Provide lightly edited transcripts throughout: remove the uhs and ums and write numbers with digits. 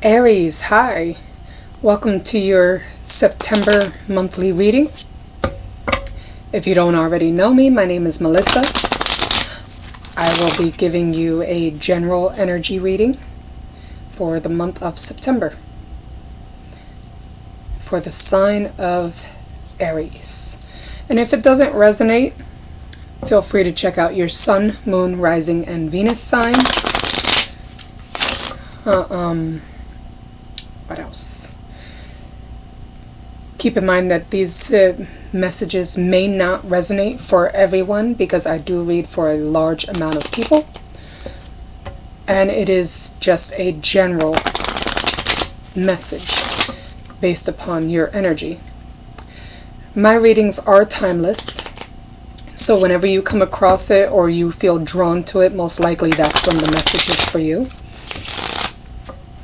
Aries, hi. Welcome to your September monthly reading. If you don't already know me, my name is Melissa. I will be giving you a general energy reading for the month of September for the sign of Aries. And if it doesn't resonate, feel free to check out your Sun, Moon, Rising, and Venus signs. What else? Keep in mind that these messages may not resonate for everyone because I do read for a large amount of people. And it is just a general message based upon your energy. My readings are timeless. So whenever you come across it or you feel drawn to it, most likely that's when the message is for you.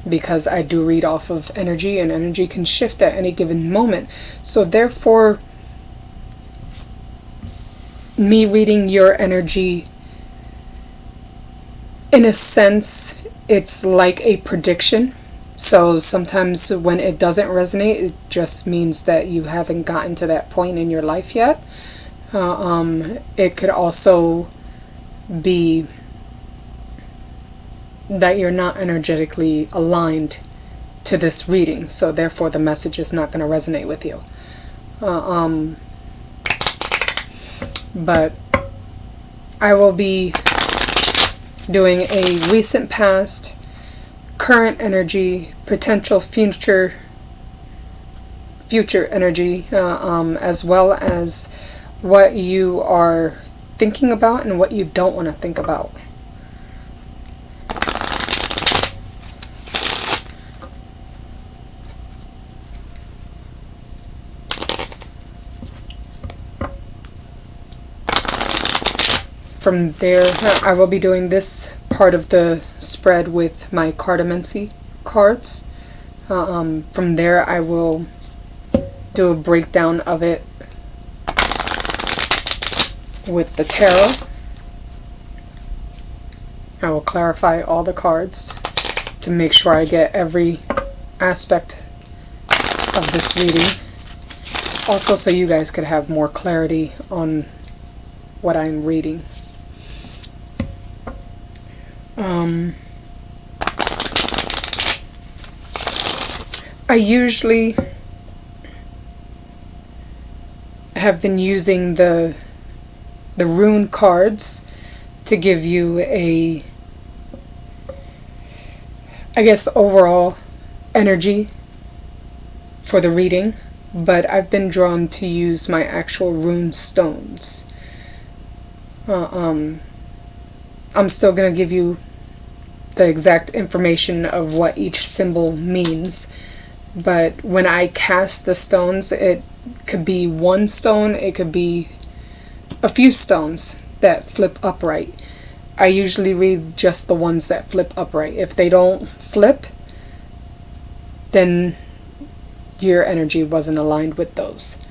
Because I do read off of energy, and energy can shift at any given moment. So therefore, me reading your energy, in a sense, it's like a prediction. So sometimes when it doesn't resonate, it just means that you haven't gotten to that point in your life yet. It could also be that you're not energetically aligned to this reading, so therefore the message is not going to resonate with you. But I will be doing a recent past, current energy, potential future energy, as well as what you are thinking about and what you don't want to think about. From there, I will be doing this part of the spread with my cartomancy cards. From there, I will do a breakdown of it with the tarot. I will clarify all the cards to make sure I get every aspect of this reading. Also, so you guys could have more clarity on what I'm reading. I usually have been using the Rune cards to give you a, I guess, overall energy for the reading, but I've been drawn to use my actual rune stones. I'm still going to give you the exact information of what each symbol means, but when I cast the stones, it could be one stone, it could be a few stones that flip upright. I usually read just the ones that flip upright. If they don't flip, then your energy wasn't aligned with those.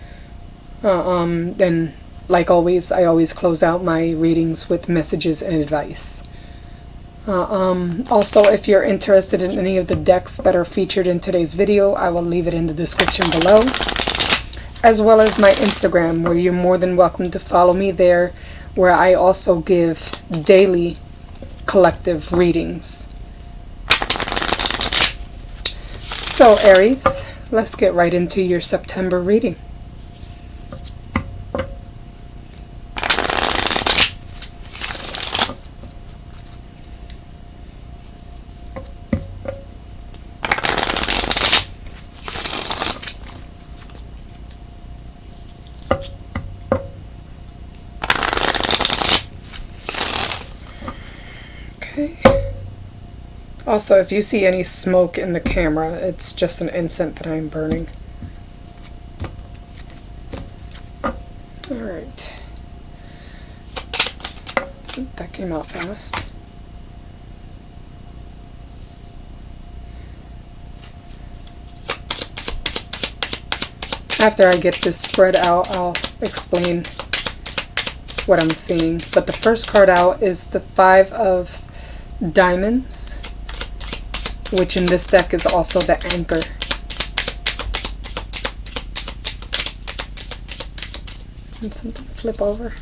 Then, like always, I always close out my readings with messages and advice. Also, if you're interested in any of the decks that are featured in today's video, I will leave it in the description below, as well as my Instagram, where you're more than welcome to follow me there, where I also give daily collective readings. So Aries, let's get right into your September reading. Also, if you see any smoke in the camera, it's just an incense that I'm burning. Alright. That came out fast. After I get this spread out, I'll explain what I'm seeing. But the first card out is the Five of Diamonds, which in this deck is also the anchor. And something flip over.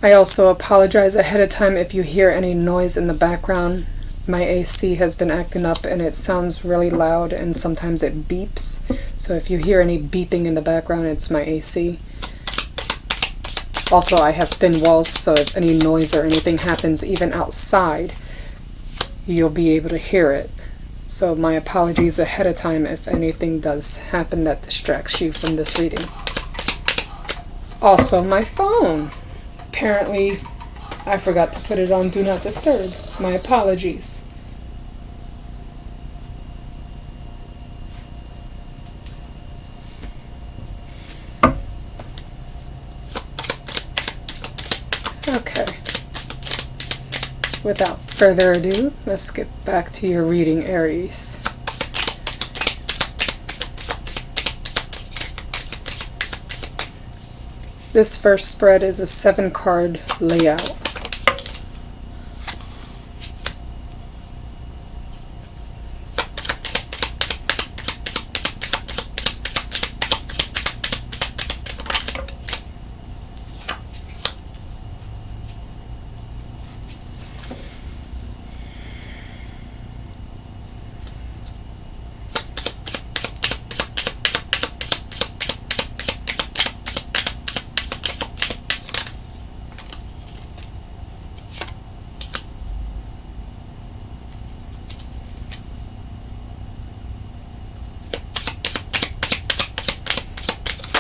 I also apologize ahead of time if you hear any noise in the background. My AC has been acting up and it sounds really loud and sometimes it beeps. So if you hear any beeping in the background, it's my AC. Also, I have thin walls, so if any noise or anything happens even outside, you'll be able to hear it. So my apologies ahead of time if anything does happen that distracts you from this reading. Also, my phone. Apparently, I forgot to put it on Do Not Disturb. My apologies. Okay. Without further ado, let's get back to your reading, Aries. This first spread is a 7-card layout.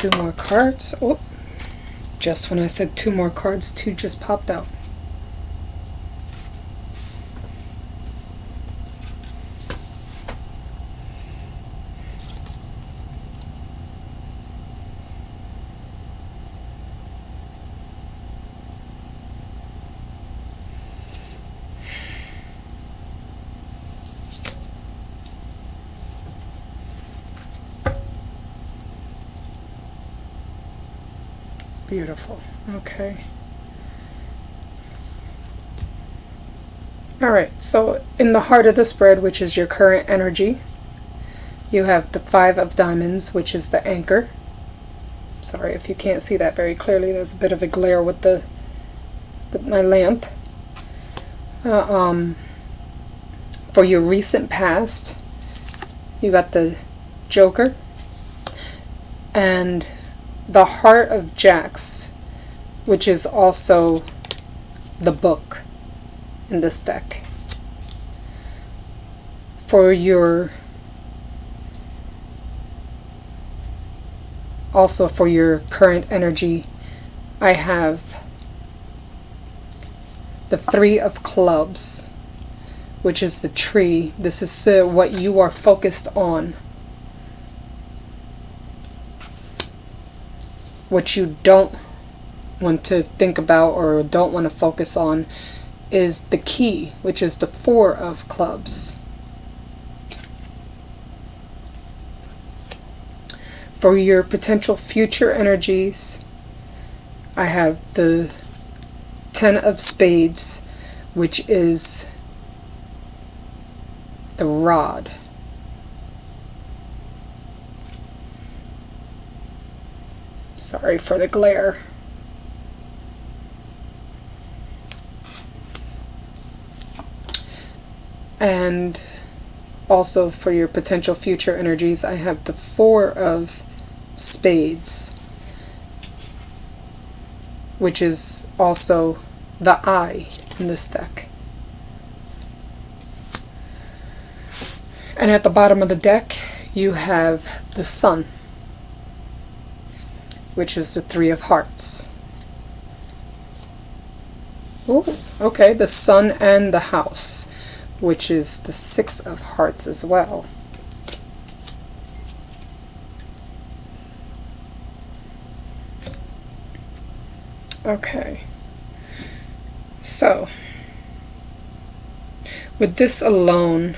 Two more cards. Oh, just when I said two more cards, two just popped out. Beautiful. Okay. Alright, so in the heart of the spread, which is your current energy, you have the 5 of diamonds, which is the anchor. Sorry if you can't see that very clearly. There's a bit of a glare with my lamp. For your recent past, you got the Joker and the Heart of Jacks, which is also the book in this deck. For your current energy, I have the 3 of clubs, which is the tree. This is what you are focused on. What you don't want to think about or don't want to focus on is the key, which is the 4 of clubs. For your potential future energies, I have the 10 of spades, which is the rod. Sorry for the glare. And also for your potential future energies, I have the 4 of spades, which is also the eye in this deck. And at the bottom of the deck, you have the sun, which is the 3 of hearts. Ooh, okay, the sun and the house, which is the 6 of hearts as well. Okay, so with this alone,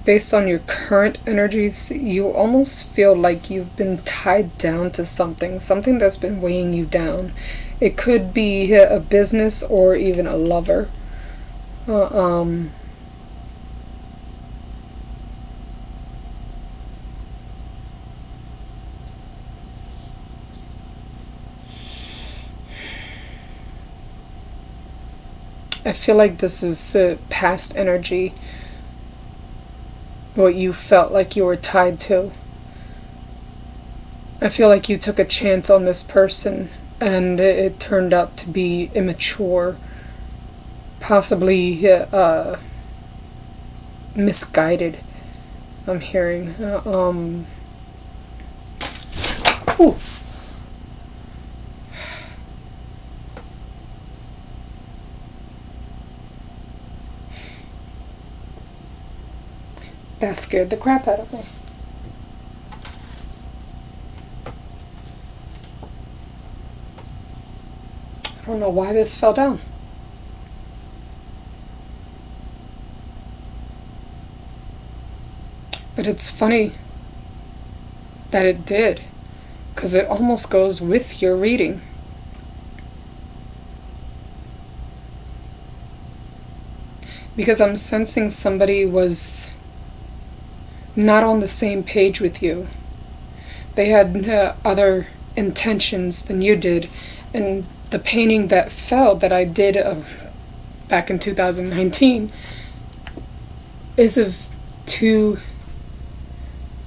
based on your current energies, you almost feel like you've been tied down to something that's been weighing you down. It could be a business or even a lover. Uh, um, I feel like this is past energy, what you felt like you were tied to. I feel like you took a chance on this person and it turned out to be immature, possibly misguided, I'm hearing. Ooh. That scared the crap out of me. I don't know why this fell down. But it's funny that it did, because it almost goes with your reading. Because I'm sensing somebody was not on the same page with you. They had other intentions than you did, and the painting that fell that I did back in 2019 is of two,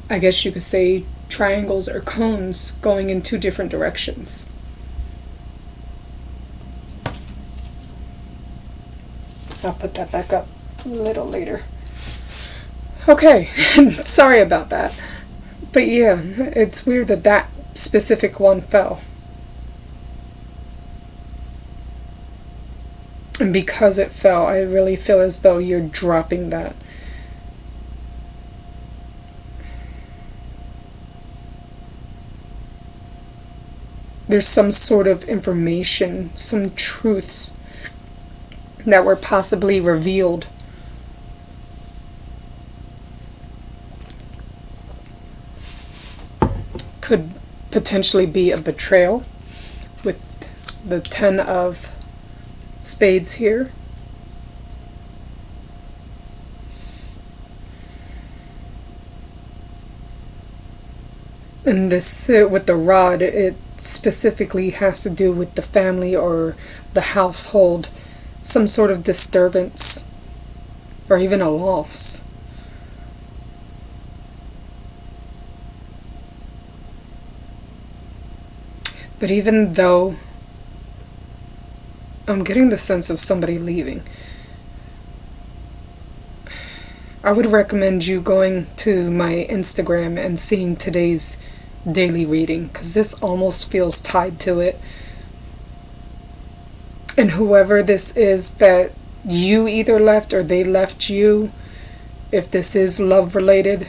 I guess you could say, triangles or cones going in two different directions. I'll put that back up a little later. Okay, sorry about that. But yeah, it's weird that that specific one fell. And because it fell, I really feel as though you're dropping that. There's some sort of information, some truths that were possibly revealed. Could potentially be a betrayal with the 10 of Spades here. And this, with the rod, it specifically has to do with the family or the household, some sort of disturbance or even a loss. But even though I'm getting the sense of somebody leaving, I would recommend you going to my Instagram and seeing today's daily reading, because this almost feels tied to it. And whoever this is that you either left or they left you, if this is love related,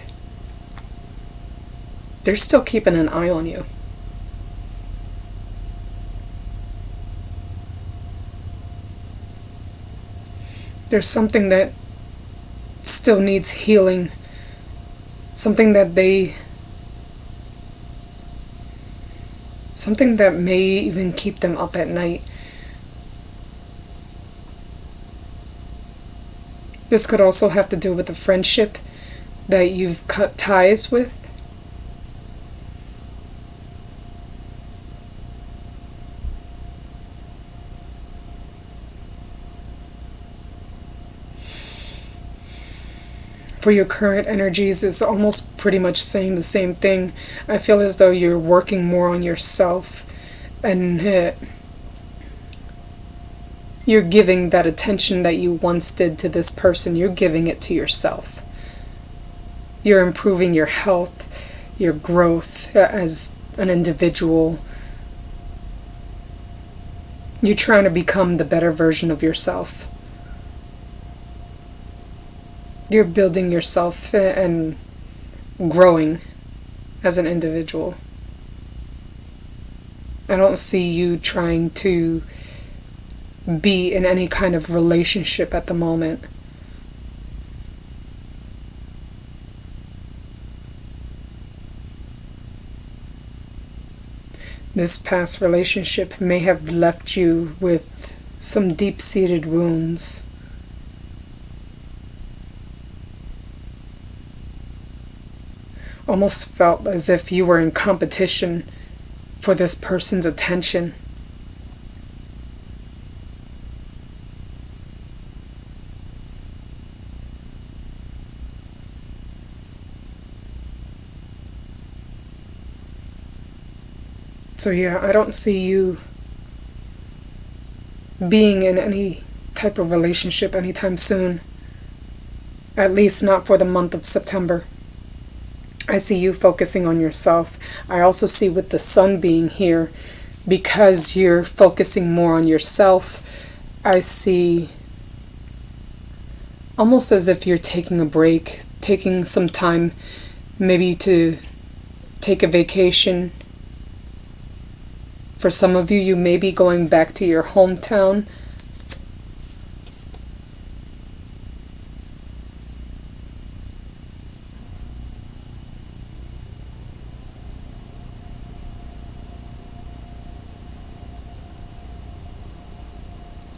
they're still keeping an eye on you. There's something that still needs healing, something that may even keep them up at night. This could also have to do with a friendship that you've cut ties with. For your current energies is almost pretty much saying the same thing. I feel as though you're working more on yourself, and you're giving that attention that you once did to this person, you're giving it to yourself. You're improving your health, your growth as an individual. You're trying to become the better version of yourself. You're building yourself and growing as an individual. I don't see you trying to be in any kind of relationship at the moment. This past relationship may have left you with some deep-seated wounds. Almost felt as if you were in competition for this person's attention. So yeah, I don't see you being in any type of relationship anytime soon. At least not for the month of September. I see you focusing on yourself. I also see with the sun being here, because you're focusing more on yourself, I see almost as if you're taking a break, taking some time maybe to take a vacation. For some of you, you may be going back to your hometown.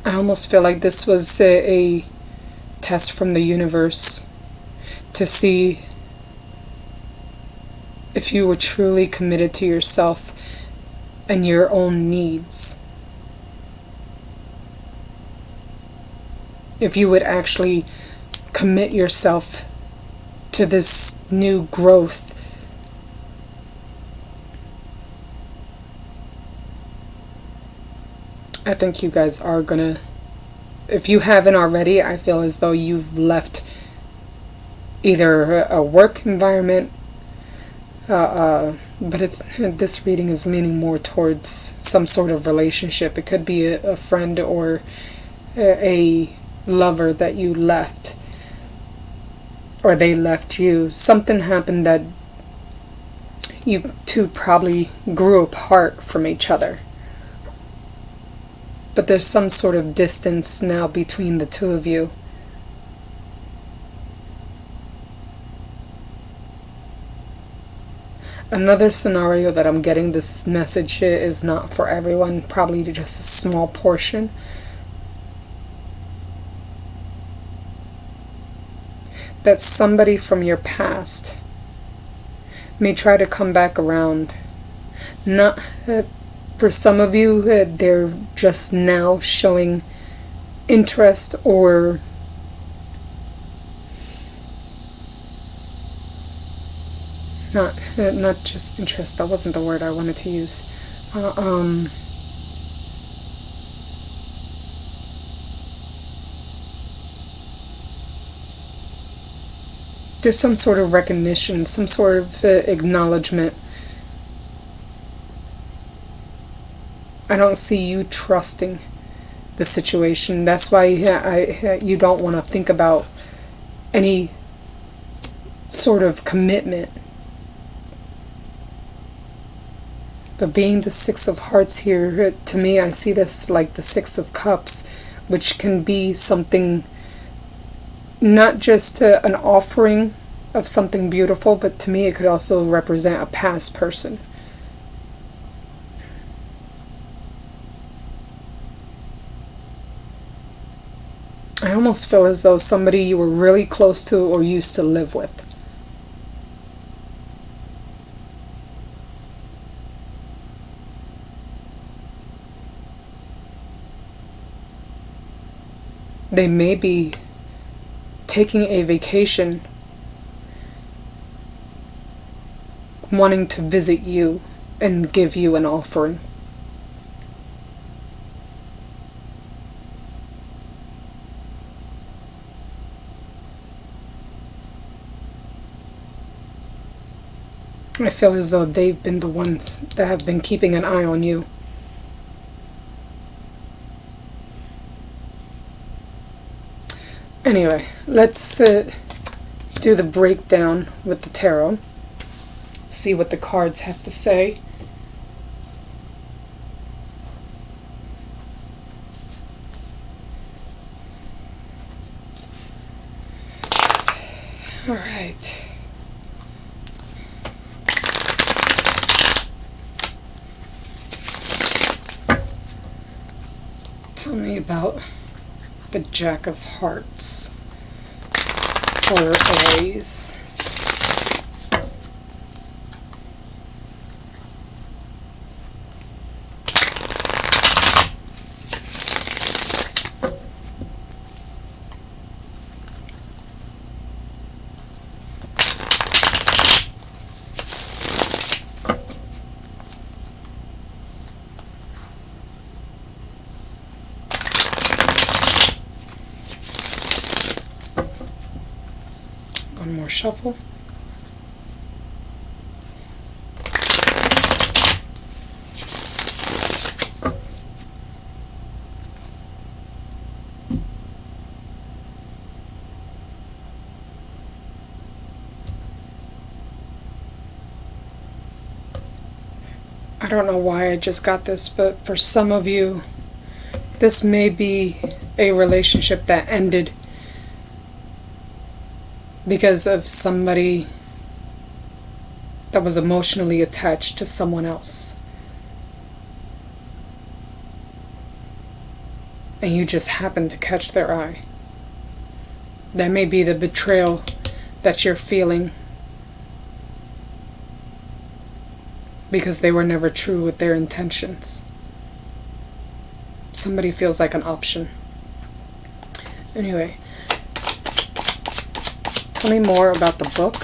I almost feel like this was a test from the universe to see if you were truly committed to yourself and your own needs. If you would actually commit yourself to this new growth. I think you guys are gonna, if you haven't already, I feel as though you've left either a work environment, but this reading is leaning more towards some sort of relationship. It could be a friend or a lover that you left, or they left you. Something happened that you two probably grew apart from each other. But there's some sort of distance now between the two of you. Another scenario that I'm getting, this message is not for everyone, probably just a small portion. That somebody from your past may try to come back around. Not for some of you, they're just now showing interest, or not just interest. That wasn't the word I wanted to use. There's some sort of recognition, some sort of acknowledgement. I don't see you trusting the situation. That's why you don't want to think about any sort of commitment. But being the Six of Hearts here, to me, I see this like the Six of Cups, which can be something, not just an offering of something beautiful, but to me it could also represent a past person. I almost feel as though somebody you were really close to or used to live with. They may be taking a vacation, wanting to visit you and give you an offering. I feel as though they've been the ones that have been keeping an eye on you. Anyway, let's do the breakdown with the tarot. See what the cards have to say. All right. Tell me about the Jack of Hearts for Aries. One more shuffle. I don't know why I just got this, but for some of you, this may be a relationship that ended because of somebody that was emotionally attached to someone else. And you just happened to catch their eye. That may be the betrayal that you're feeling because they were never true with their intentions. Somebody feels like an option. Anyway, tell me more about the book,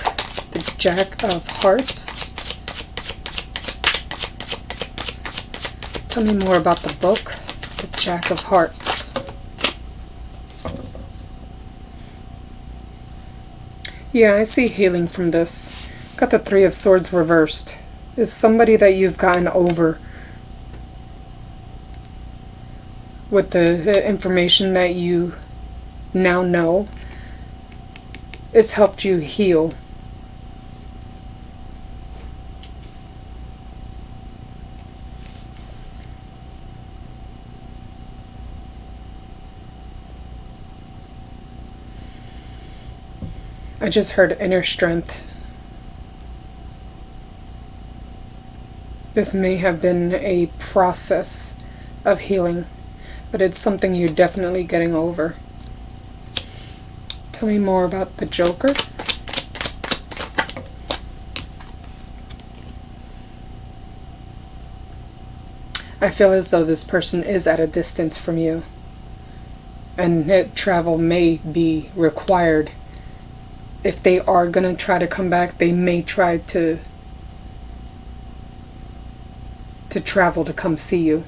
the Jack of Hearts. Tell me more about the book, the Jack of Hearts. Yeah, I see healing from this. Got the Three of Swords reversed. Is somebody that you've gotten over with the information that you now know. It's helped you heal. I just heard inner strength. This may have been a process of healing, but it's something you're definitely getting over. Tell me more about the Joker. I feel as though this person is at a distance from you, and travel may be required. If they are going to try to come back, they may try to travel to come see you.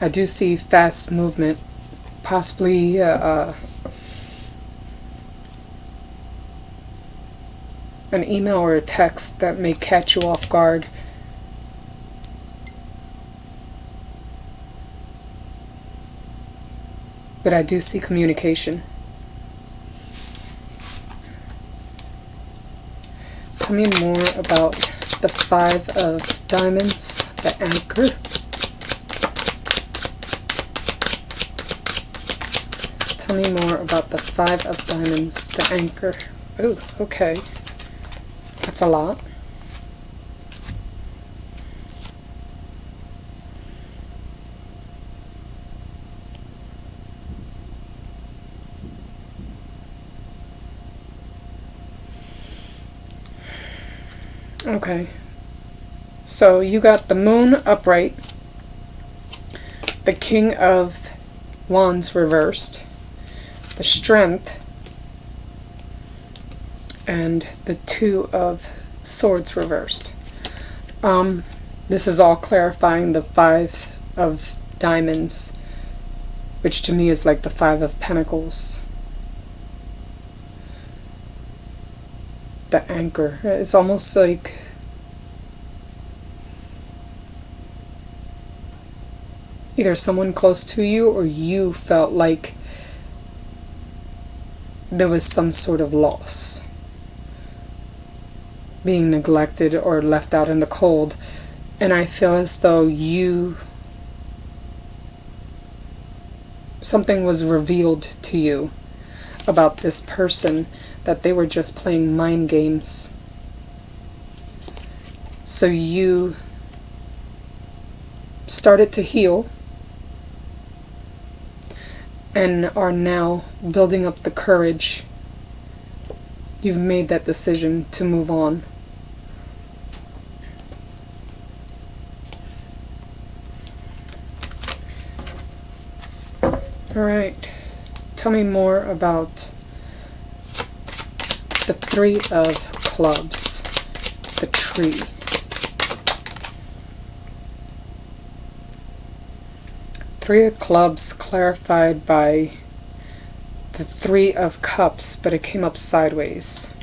I do see fast movement, possibly an email or a text that may catch you off guard. But I do see communication. Tell me more about the Five of Diamonds, the Anchor. Tell me more about the Five of Diamonds, the Anchor. Oh, okay. That's a lot. Okay, so you got the Moon upright, the King of Wands reversed, the Strength, and the Two of Swords reversed. This is all clarifying the Five of Diamonds, which to me is like the Five of Pentacles. The Anchor. It's almost like either someone close to you or you felt like there was some sort of loss, being neglected or left out in the cold. And I feel as though something was revealed to you about this person, that they were just playing mind games. So you started to heal and are now building up the courage. You've made that decision to move on. All right. Tell me more about the Three of Clubs, the Tree. Three of Clubs clarified by the Three of Cups, but it came up sideways.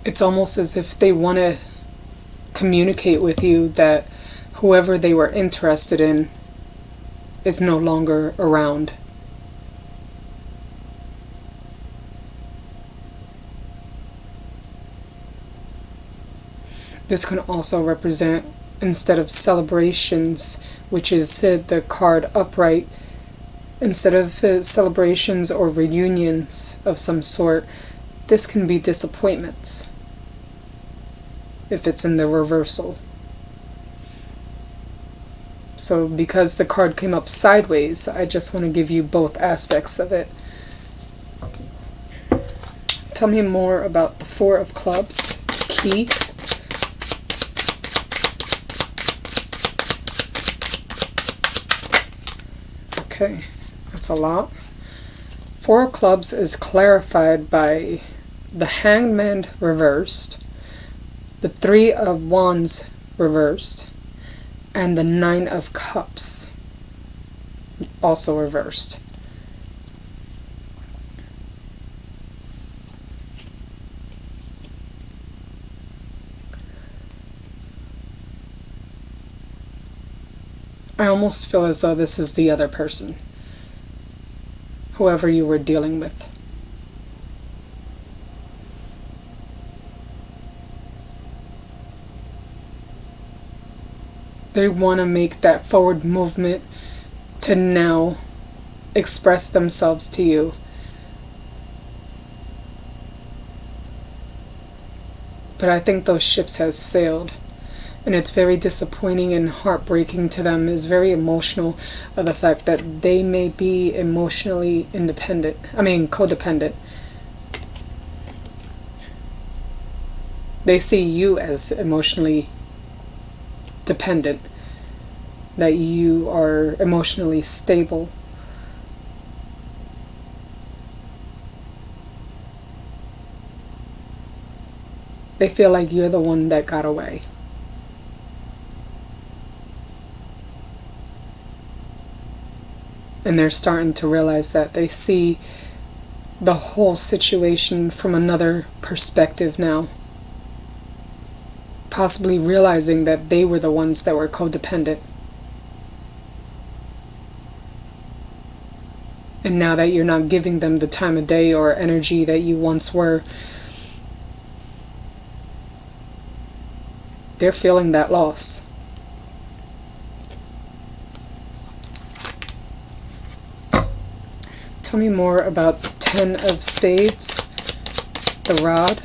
It's almost as if they want to communicate with you that whoever they were interested in is no longer around. This can also represent, instead of celebrations, which is the card upright, instead of celebrations or reunions of some sort, this can be disappointments if it's in the reversal. So because the card came up sideways, I just want to give you both aspects of it. Tell me more about the Four of Clubs, key. Okay, that's a lot. Four of Clubs is clarified by the Hangman reversed, the Three of Wands reversed, and the Nine of Cups also reversed. I almost feel as though this is the other person, whoever you were dealing with. They want to make that forward movement to now express themselves to you. But I think those ships have sailed. And it's very disappointing and heartbreaking to them. It's very emotional of the fact that they may be emotionally codependent. They see you as emotionally dependent, that you are emotionally stable. They feel like you're the one that got away. And they're starting to realize that they see the whole situation from another perspective now. Possibly realizing that they were the ones that were codependent. And now that you're not giving them the time of day or energy that you once were, they're feeling that loss. Tell me more about the Ten of Spades, the Rod.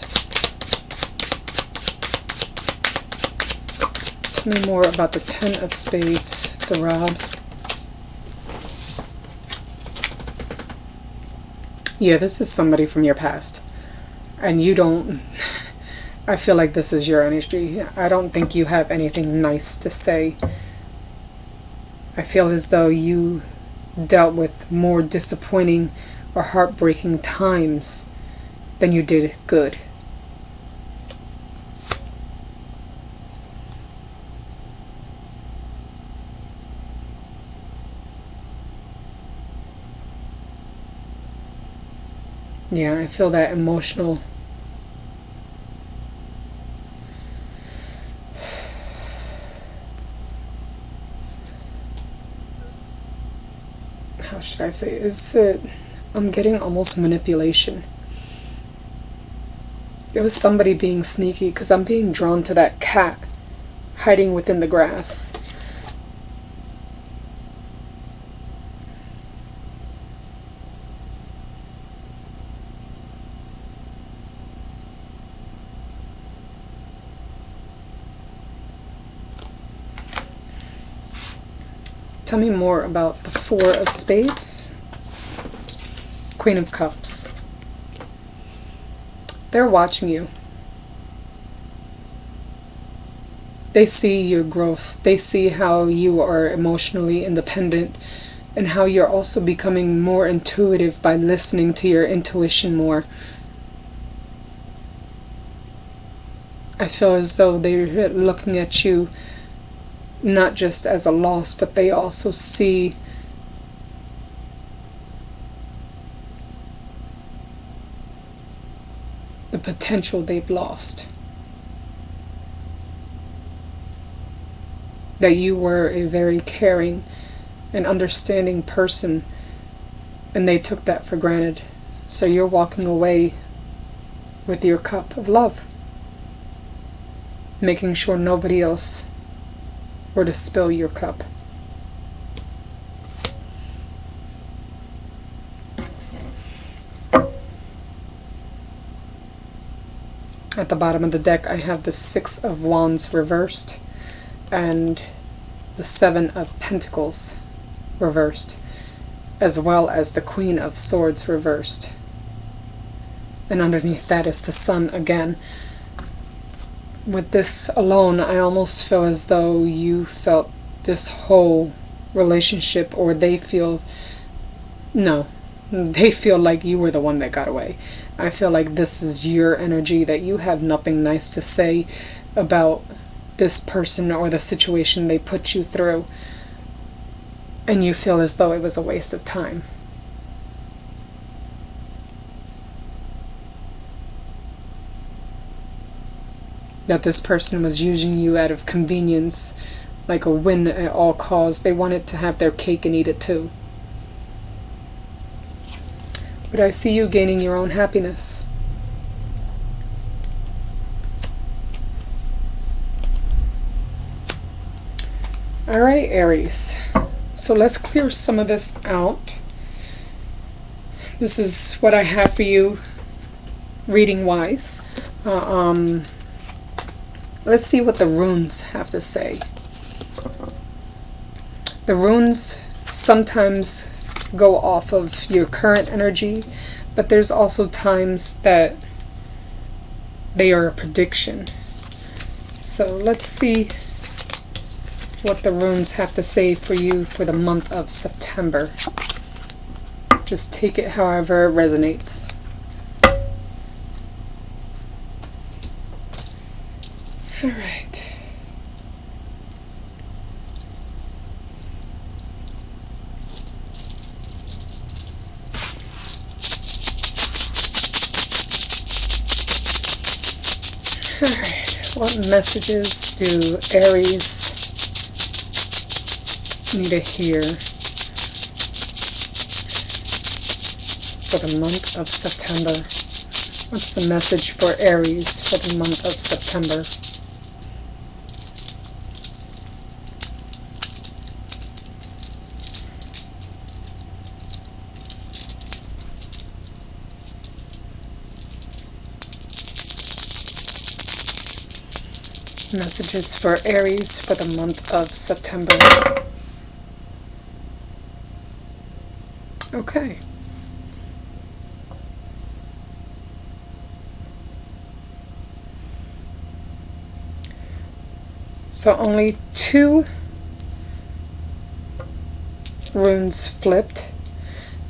Tell me more about the Ten of Spades, the Rod. Yeah, this is somebody from your past. And you don't... I feel like this is your energy. I don't think you have anything nice to say. I feel as though you dealt with more disappointing or heartbreaking times than you did good. Yeah, I feel that emotional. How should I say? I'm getting almost manipulation. It was somebody being sneaky, because I'm being drawn to that cat hiding within the grass. Tell me more about the Four of Spades, Queen of Cups. They're watching you. They see your growth. They see how you are emotionally independent and how you're also becoming more intuitive by listening to your intuition more. I feel as though they're looking at you not just as a loss, but they also see the potential they've lost. That you were a very caring and understanding person, and they took that for granted. So you're walking away with your cup of love, making sure nobody else were to spill your cup. At the bottom of the deck, I have the Six of Wands reversed and the Seven of Pentacles reversed, as well as the Queen of Swords reversed. And underneath that is the Sun again. With this alone, I almost feel as though you felt this whole relationship, or they feel like you were the one that got away. I feel like this is your energy, that you have nothing nice to say about this person or the situation they put you through, and you feel as though it was a waste of time. That this person was using you out of convenience, like a win at all costs. They wanted to have their cake and eat it too. But I see you gaining your own happiness. Alright, Aries. So let's clear some of this out. This is what I have for you, reading-wise. Let's see what the runes have to say. The runes sometimes go off of your current energy, but there's also times that they are a prediction. So let's see what the runes have to say for you for the month of September. Just take it however it resonates. All right. What messages do Aries need to hear for the month of September? What's the message for Aries for the month of September? Messages for Aries for the month of September. Okay. So only 2 runes flipped,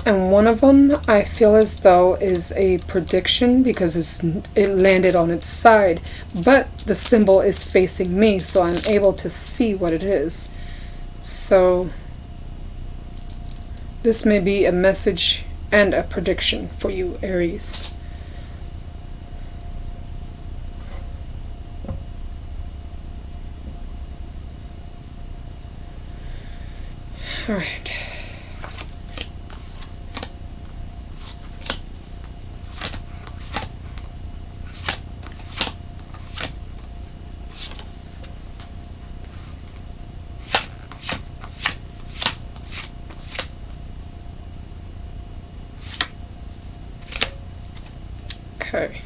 and one of them I feel as though is a prediction because it landed on its side, but the symbol is facing me, so I'm able to see what it is. So this may be a message and a prediction for you, Aries. All right. Okay.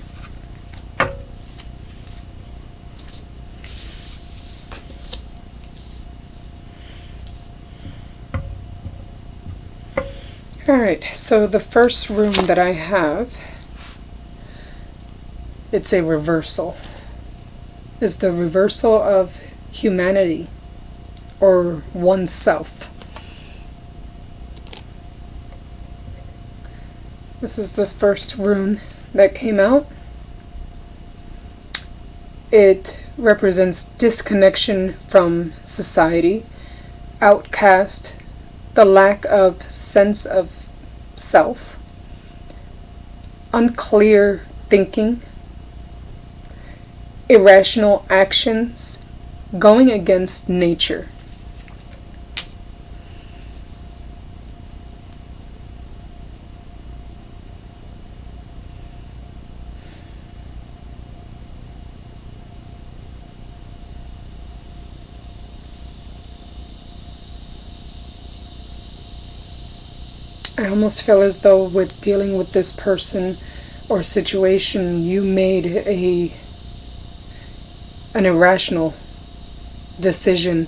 Alright, so the first rune that I have, it's a reversal. It's the reversal of humanity or oneself. This is the first rune that came out. It represents disconnection from society, outcast, the lack of sense of self, unclear thinking, irrational actions, going against nature. I almost feel as though with dealing with this person or situation, you made an irrational decision,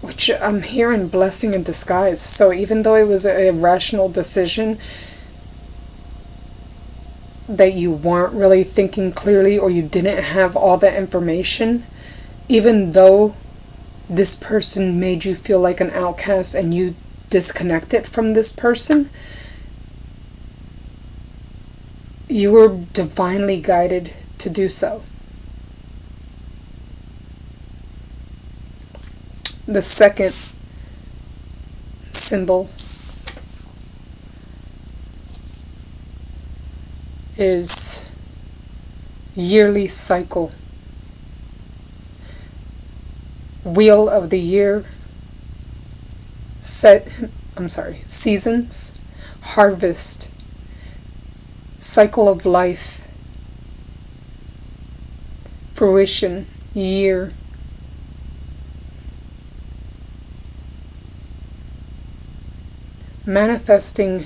which I'm hearing blessing in disguise. So even though it was an irrational decision that you weren't really thinking clearly or you didn't have all the information, even though this person made you feel like an outcast and you disconnected from this person, you were divinely guided to do so. The second symbol is yearly cycle. Wheel of the year, seasons, harvest, cycle of life, fruition, year. Manifesting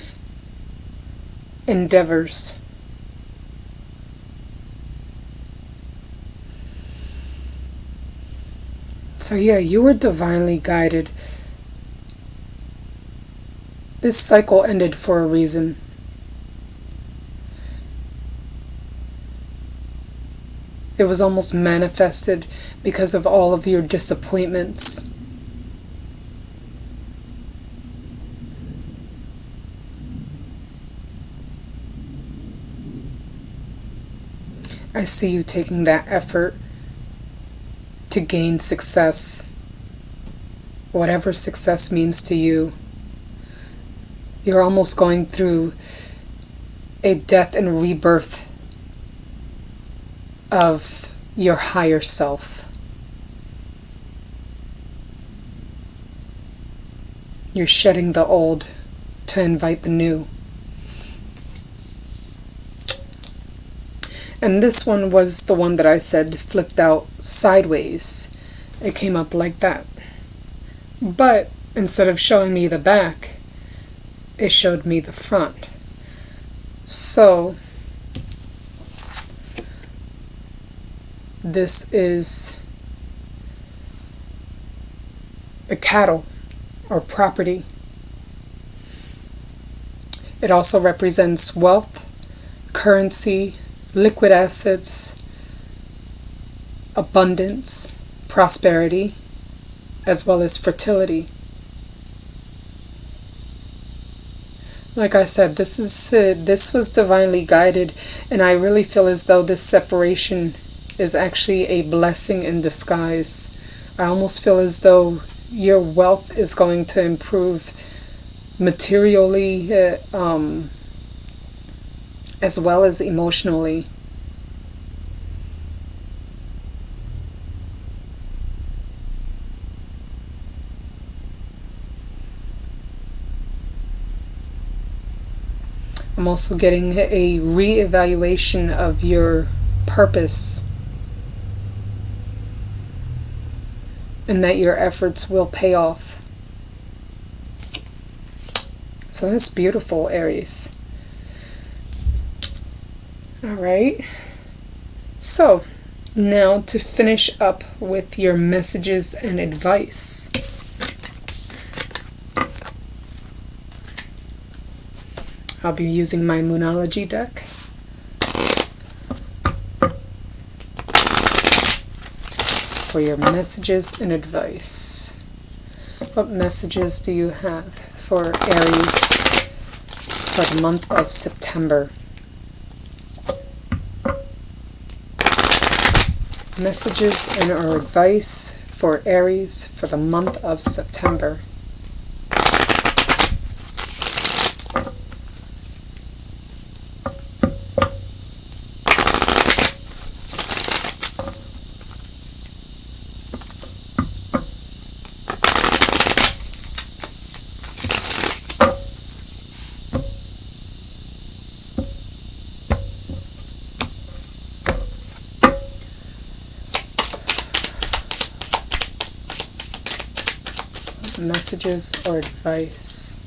endeavors. So yeah, you were divinely guided. This cycle ended for a reason. It was almost manifested because of all of your disappointments. I see you taking that effort to gain success, whatever success means to you. You're almost going through a death and rebirth of your higher self. You're shedding the old to invite the new. And this one was the one that I said flipped out sideways. It came up like that. But instead of showing me the back, it showed me the front. So this is the cattle or property. It also represents wealth, currency, liquid assets, abundance, prosperity, as well as fertility. Like I said, this was divinely guided, and I really feel as though this separation is actually a blessing in disguise. I almost feel as though your wealth is going to improve materially, as well as emotionally. I'm also getting a re-evaluation of your purpose, and that your efforts will pay off. So that's beautiful, Aries. Alright, so now to finish up with your messages and advice. I'll be using my Moonology deck. For your messages and advice. What messages do you have for Aries for the month of September? Messages and or advice for Aries for the month of September. Messages or advice.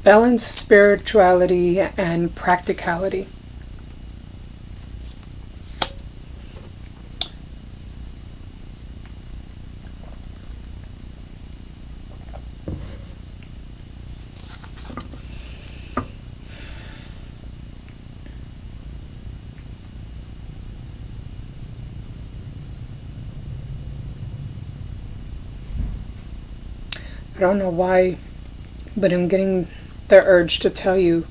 Balance spirituality and practicality. I don't know why, but I'm getting the urge to tell you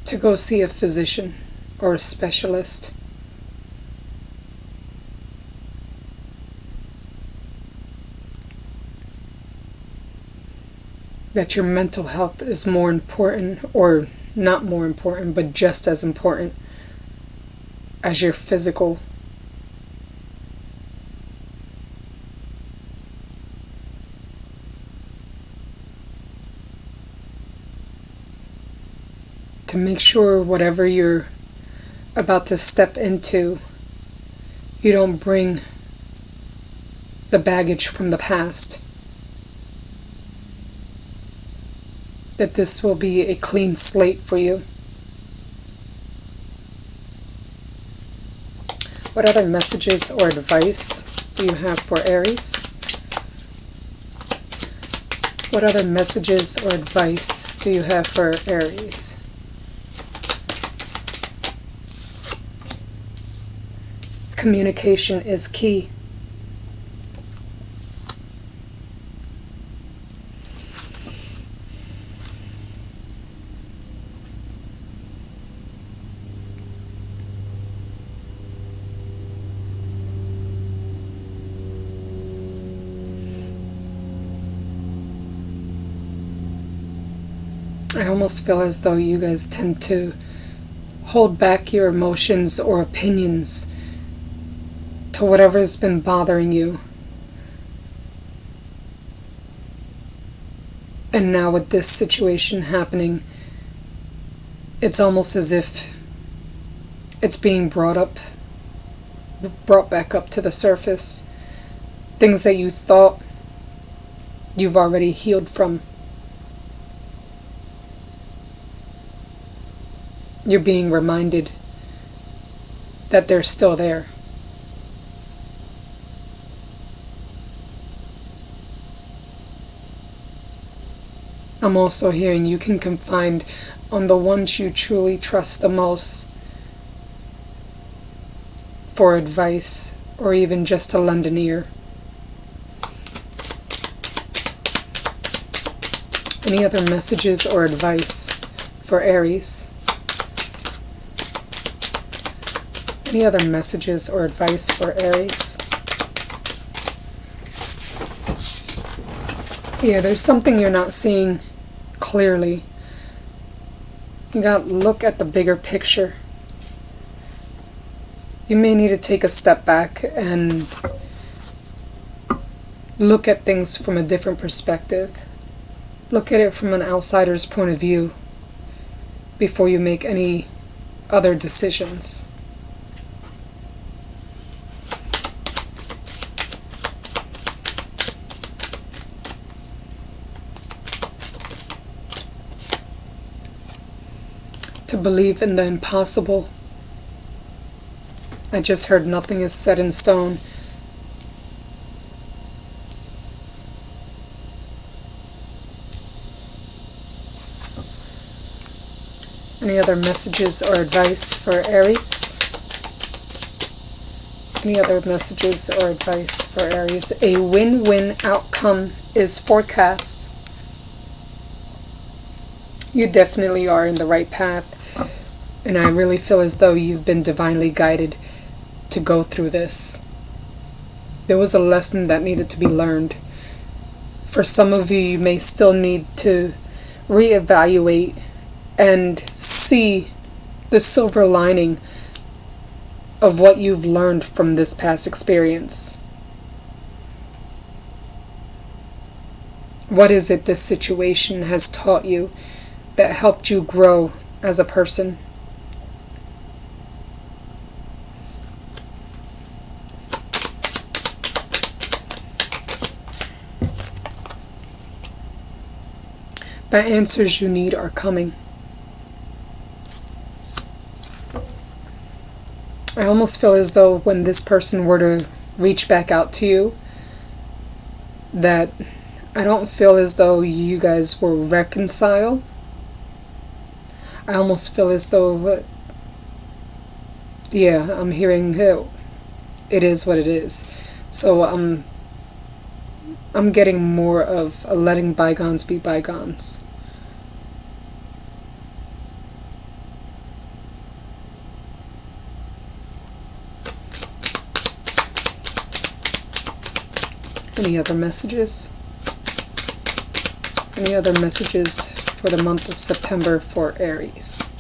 to go see a physician or a specialist. That your mental health is more important, or not more important, but just as important as your physical. To make sure whatever you're about to step into, you don't bring the baggage from the past. That this will be a clean slate for you. What other messages or advice do you have for Aries? What other messages or advice do you have for Aries? Communication is key. I almost feel as though you guys tend to hold back your emotions or opinions to whatever's been bothering you. And now with this situation happening, it's almost as if it's being brought back up to the surface. Things that you thought you've already healed from. You're being reminded that they're still there. I'm also hearing you can confide on the ones you truly trust the most for advice, or even just to lend an ear. Any other messages or advice for Aries? Any other messages or advice for Aries? Yeah, there's something you're not seeing clearly. You gotta look at the bigger picture. You may need to take a step back and look at things from a different perspective. Look at it from an outsider's point of view before you make any other decisions. To believe in the impossible. I just heard nothing is set in stone. Any other messages or advice for Aries? Any other messages or advice for Aries? A win-win outcome is forecast. You definitely are in the right path. And I really feel as though you've been divinely guided to go through this. There was a lesson that needed to be learned. For some of you, you may still need to reevaluate and see the silver lining of what you've learned from this past experience. What is it this situation has taught you that helped you grow as a person? The answers you need are coming. I almost feel as though when this person were to reach back out to you, that I don't feel as though you guys will reconcile. I almost feel as though, yeah, I'm hearing it is what it is. So I'm getting more of a letting bygones be bygones. Any other messages? Any other messages for the month of September for Aries?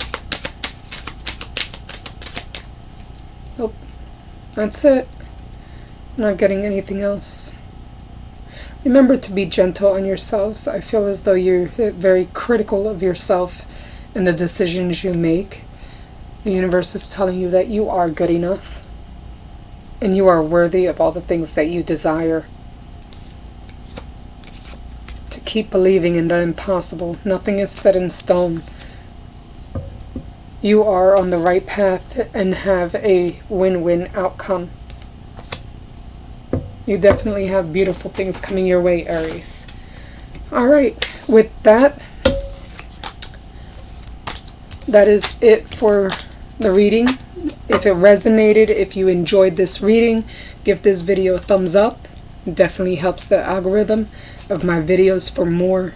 Nope. That's it. I'm not getting anything else. Remember to be gentle on yourselves. I feel as though you're very critical of yourself and the decisions you make. The universe is telling you that you are good enough and you are worthy of all the things that you desire. To keep believing in the impossible. Nothing is set in stone. You are on the right path and have a win-win outcome. You definitely have beautiful things coming your way, Aries. Alright, with that, that is it for the reading. If it resonated, if you enjoyed this reading, give this video a thumbs up. It definitely helps the algorithm of my videos for more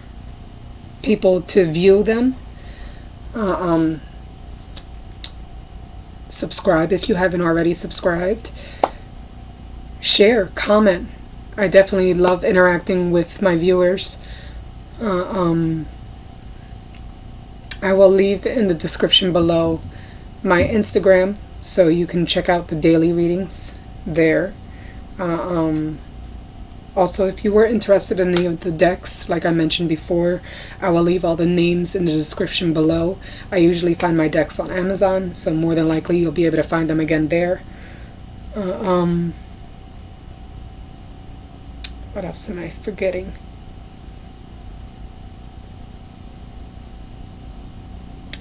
people to view them. Subscribe if you haven't already subscribed. Share, comment. I definitely love interacting with my viewers. I will leave in the description below my Instagram so you can check out the daily readings there. Also, if you were interested in any of the decks, like I mentioned before, I will leave all the names in the description below. I usually find my decks on Amazon, so more than likely you'll be able to find them again there. What else am I forgetting?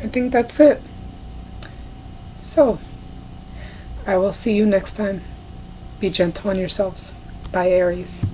I think that's it. So, I will see you next time. Be gentle on yourselves. Bye, Aries.